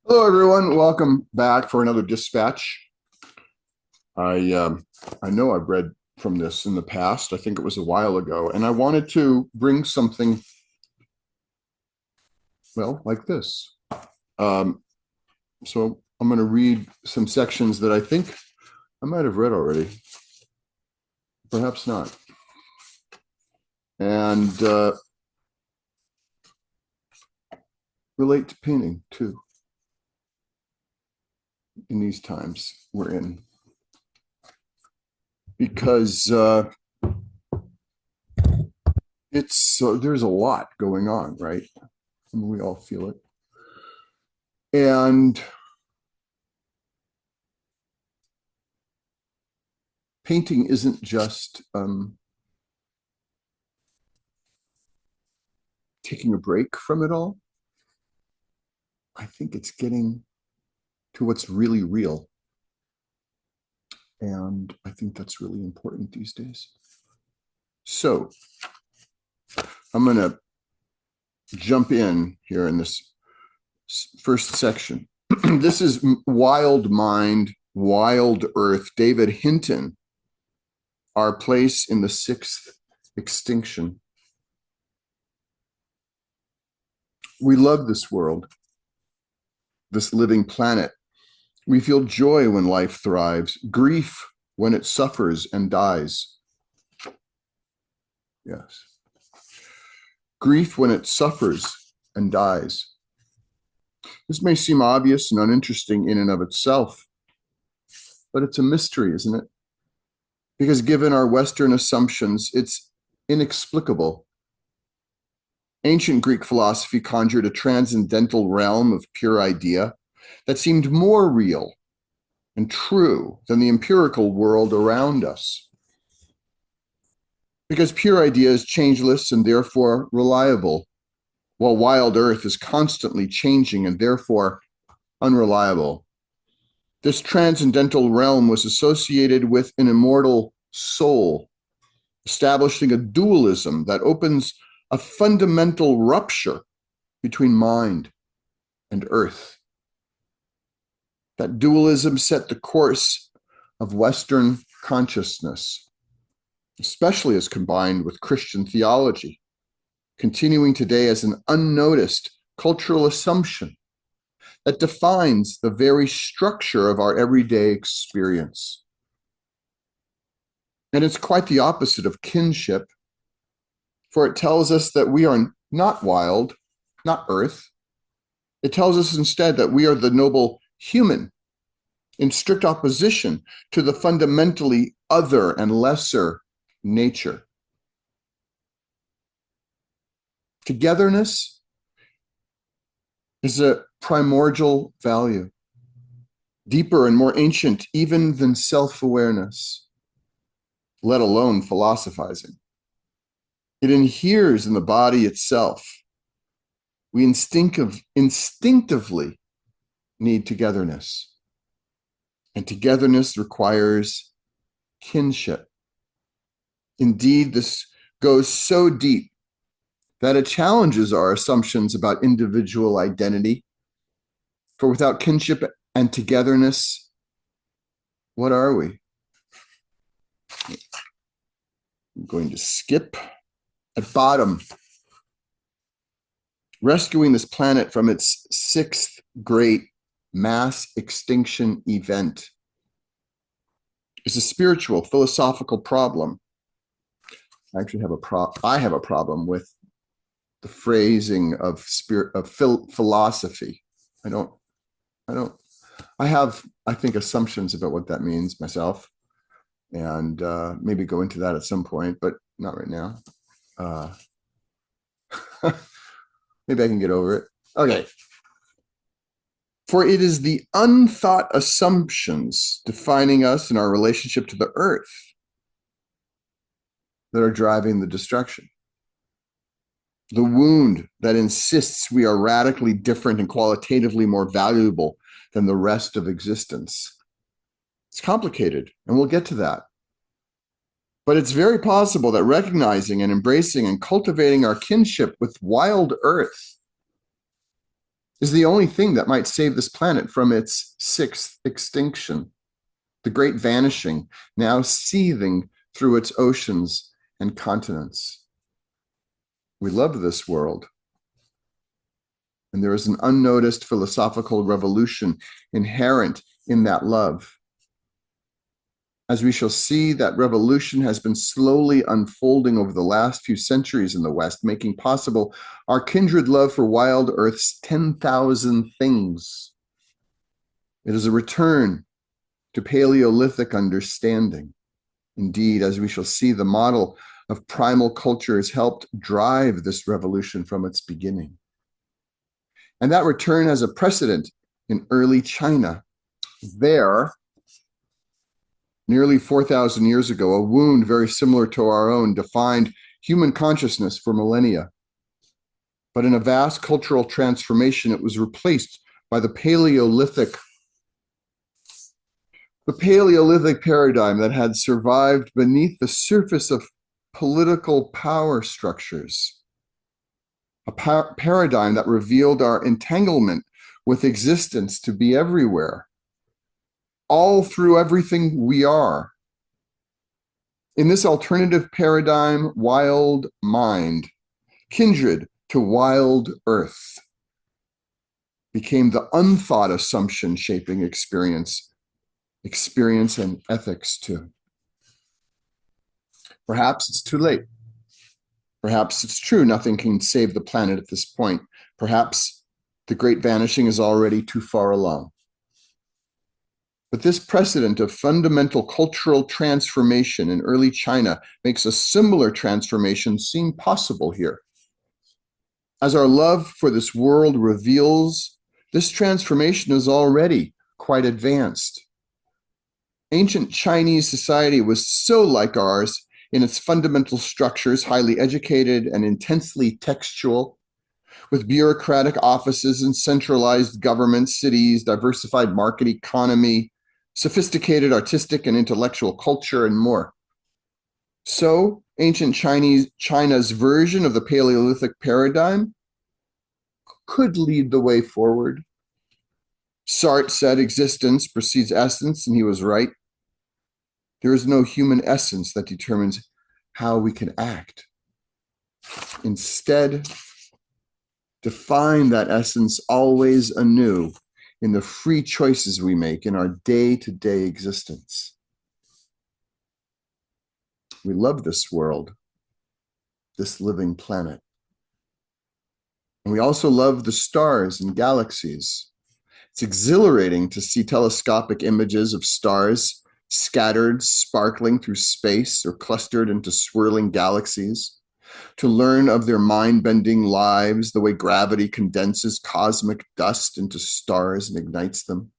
Hello, everyone. Welcome back for another dispatch. I know I've read from this in the past. I think it was a while ago, and I wanted to bring something, well, like this. Um, so I'm going to read some sections that I think I might have read already, perhaps not, and relate to painting too in these times we're in, because there's a lot going on, right? I mean, we all feel it. And painting isn't just taking a break from it all. I think it's getting to what's really real. And I think that's really important these days. So I'm going to jump in here in this first section. This is Wild Mind, Wild Earth, David Hinton, Our Place in the Sixth Extinction. We love this world, this living planet. We feel joy when life thrives, grief when it suffers and dies. Yes. Grief when it suffers and dies. This may seem obvious and uninteresting in and of itself, but it's a mystery, isn't it? Because given our Western assumptions, it's inexplicable. Ancient Greek philosophy conjured a transcendental realm of pure idea that seemed more real and true than the empirical world around us. Because pure idea is changeless and therefore reliable, while wild earth is constantly changing and therefore unreliable. This transcendental realm was associated with an immortal soul, establishing a dualism that opens a fundamental rupture between mind and earth. That dualism set the course of Western consciousness, especially as combined with Christian theology, continuing today as an unnoticed cultural assumption that defines the very structure of our everyday experience. And it's quite the opposite of kinship, for it tells us that we are not wild, not earth. It tells us instead that we are the noble human, in strict opposition to the fundamentally other and lesser nature. Togetherness is a primordial value, deeper and more ancient even than self-awareness, let alone philosophizing. It inheres in the body itself. We instinctively need togetherness. And togetherness requires kinship. Indeed, this goes so deep that it challenges our assumptions about individual identity. For without kinship and togetherness, what are we? I'm going to skip at bottom. Rescuing this planet from its sixth great mass extinction event is a spiritual, philosophical problem. I actually have a problem with the phrasing of philosophy. I have, I think, assumptions about what that means myself, and maybe go into that at some point, but not right now. Maybe I can get over it. Okay. For it is the unthought assumptions defining us and our relationship to the earth that are driving the destruction. The wound that insists we are radically different and qualitatively more valuable than the rest of existence. It's complicated, and we'll get to that. But it's very possible that recognizing and embracing and cultivating our kinship with wild earth is the only thing that might save this planet from its sixth extinction, the great vanishing, now seething through its oceans and continents. We love this world, and there is an unnoticed philosophical revolution inherent in that love. As we shall see, that revolution has been slowly unfolding over the last few centuries in the West, making possible our kindred love for wild Earth's 10,000 things. It is a return to Paleolithic understanding. Indeed, as we shall see, the model of primal cultures helped drive this revolution from its beginning. And that return has a precedent in early China. There, nearly 4,000 years ago, a wound very similar to our own defined human consciousness for millennia. But in a vast cultural transformation, it was replaced by the Paleolithic paradigm that had survived beneath the surface of political power structures. A paradigm that revealed our entanglement with existence to be everywhere, all through everything we are. In this alternative paradigm, wild mind, kindred to wild earth, became the unthought assumption shaping experience and ethics too. Perhaps it's too late. Perhaps it's true nothing can save the planet at this point. Perhaps the great vanishing is already too far along. But this precedent of fundamental cultural transformation in early China makes a similar transformation seem possible here. As our love for this world reveals, this transformation is already quite advanced. Ancient Chinese society was so like ours in its fundamental structures, highly educated and intensely textual, with bureaucratic offices and centralized government, cities, diversified market economy, sophisticated artistic and intellectual culture, and more. So, ancient China's version of the Paleolithic paradigm could lead the way forward. Sartre said existence precedes essence, and he was right. There is no human essence that determines how we can act. Instead, define that essence always anew in the free choices we make in our day-to-day existence. We love this world, this living planet. And we also love the stars and galaxies. It's exhilarating to see telescopic images of stars scattered, sparkling through space or clustered into swirling galaxies, to learn of their mind-bending lives, the way gravity condenses cosmic dust into stars and ignites them.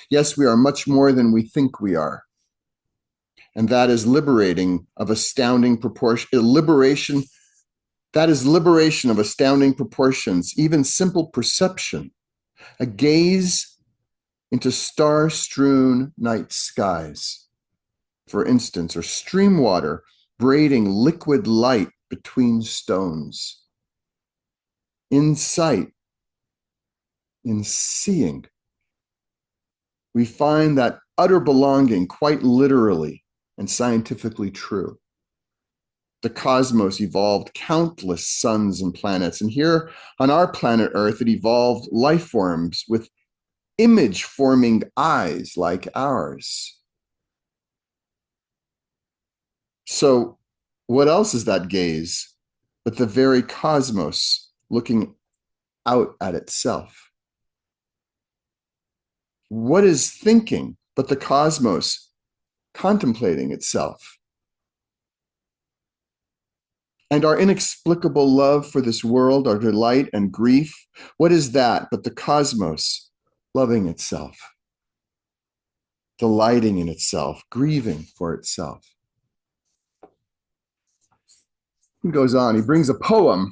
Yes, we are much more than we think we are. And that is liberating of astounding proportion, that is liberation of astounding proportions, even simple perception, a gaze into star-strewn night skies, for instance, or stream water braiding liquid light between stones. In sight, in seeing, we find that utter belonging quite literally and scientifically true. The cosmos evolved countless suns and planets, and here on our planet Earth, it evolved life forms with image-forming eyes like ours. So what else is that gaze but the very cosmos looking out at itself? What is thinking but the cosmos contemplating itself? And our inexplicable love for this world, our delight and grief, what is that but the cosmos loving itself, delighting in itself, grieving for itself? He goes on, he brings a poem,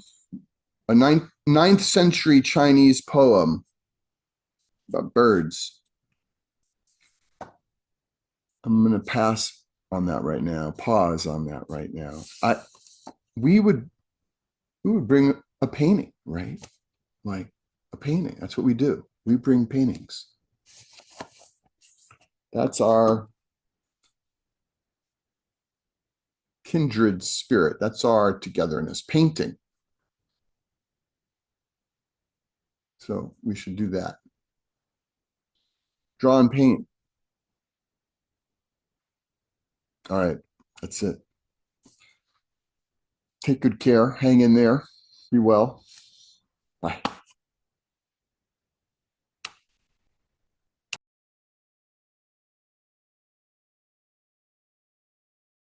a 9th century Chinese poem about birds. I'm going to pass on that right now, pause on that right now. We would bring a painting, right? Like a painting. That's what we do. We bring paintings. That's our kindred spirit. That's our togetherness, painting. So we should do that. Draw and paint. All right, that's it. Take good care. Hang in there. Be well. Bye.